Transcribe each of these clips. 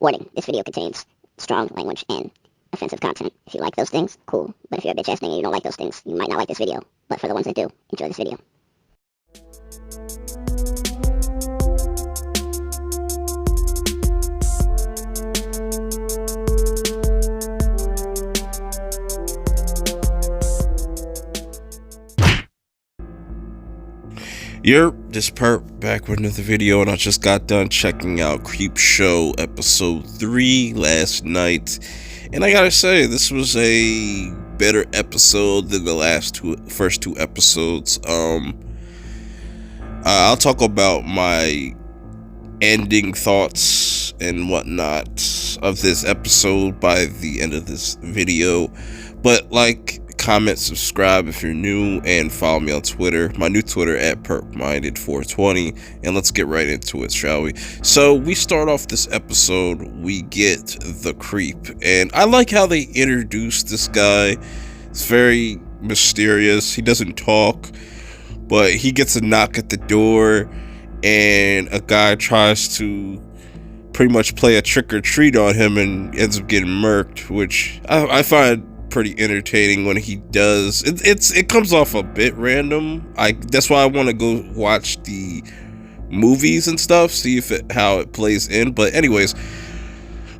Warning, this video contains strong language and offensive content. If you like those things, cool. But if you're a bitch ass nigga and you don't like those things, you might not like this video. But for the ones that do, enjoy this video. This Perp back with another video, and I just got done checking out Creepshow episode 3 last night, and I gotta say, this was a better episode than the first two episodes. I'll talk about my ending thoughts and whatnot of this episode by the end of this video, but comment, subscribe if you're new, and follow me on Twitter. My new Twitter at perpminded420, and let's get right into it, shall we? So we start off this episode, we get the creep, and I like how they introduced this guy. It's very mysterious. He doesn't talk, but he gets a knock at the door, and a guy tries to pretty much play a trick or treat on him and ends up getting murked, which I find pretty entertaining when he does. It comes off a bit random. That's why I want to go watch the movies and stuff, see how it plays in. But anyways,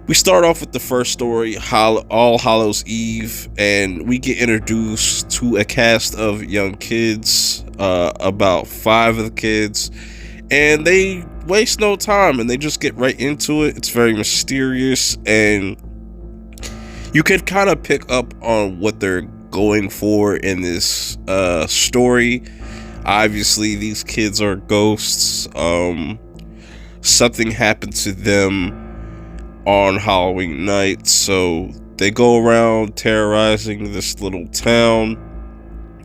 we start off with the first story, All Hallows Eve, and we get introduced to a cast of young kids, about 5 of the kids, and they waste no time and they just get right into it. It's very mysterious, and you can kind of pick up on what they're going for in this story. Obviously, these kids are ghosts. Something happened to them on Halloween night, so they go around terrorizing this little town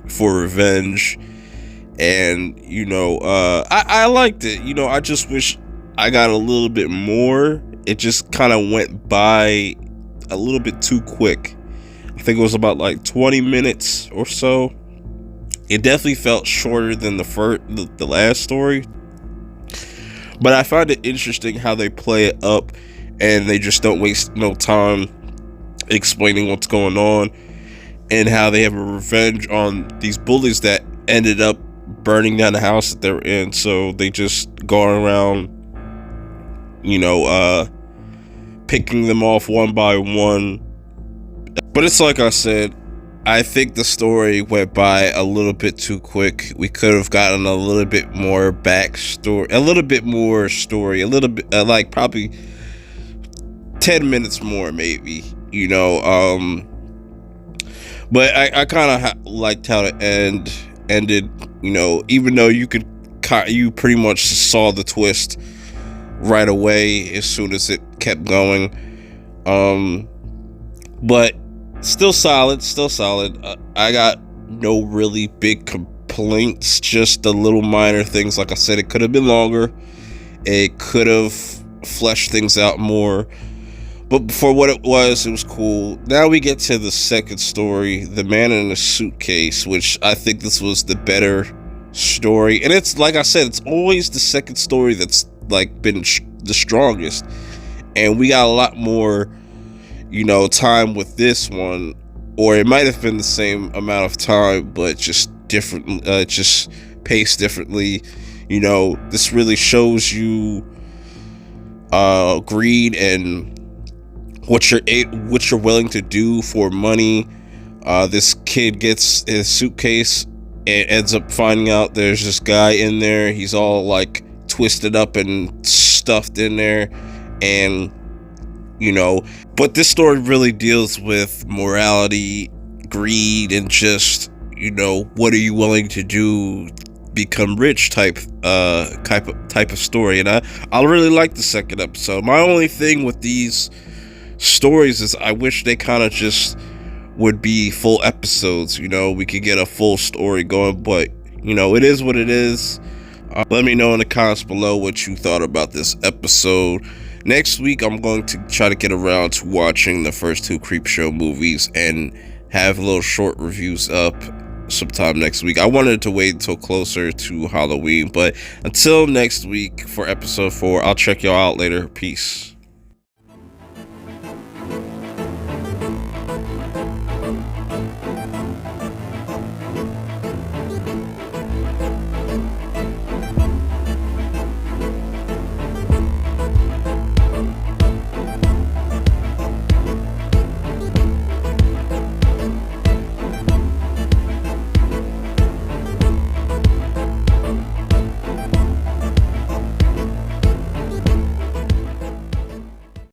for revenge. And, I liked it. I just wish I got a little bit more. It just kind of went by a little bit too quick. I think it was about 20 minutes or so. It definitely felt shorter than the last story, but I find it interesting how they play it up and they just don't waste no time explaining what's going on, and how they have a revenge on these bullies that ended up burning down the house that they're in. So they just go around, picking them off one by one. But it's like I said, I think the story went by a little bit too quick. We could have gotten a little bit more backstory, a little bit more story, a little bit, probably 10 minutes more, maybe, but I kind of liked how the ended, even though you pretty much saw the twist right away as soon as it kept going, but still solid. I got no really big complaints, just the little minor things. Like I said, it could have been longer, it could have fleshed things out more, but for what it was cool. Now we get to the second story, The Man in a Suitcase, which I think this was the better story, and it's like I said, it's always the second story that's been the strongest, and we got a lot more time with this one, or it might have been the same amount of time but just different, just paced differently. This really shows you greed and what you're willing to do for money. This kid gets his suitcase and ends up finding out there's this guy in there. He's all twisted up and stuffed in there, and but this story really deals with morality, greed, and just what are you willing to do, become rich type of story. And I really like the second episode. My only thing with these stories is I wish they kind of just would be full episodes. We could get a full story going, but it is what it is. Let me know in the comments below what you thought about this episode. Next week, I'm going to try to get around to watching the first 2 Creepshow movies and have little short reviews up sometime next week. I wanted to wait until closer to Halloween, but until next week for episode 4, I'll check y'all out later. Peace.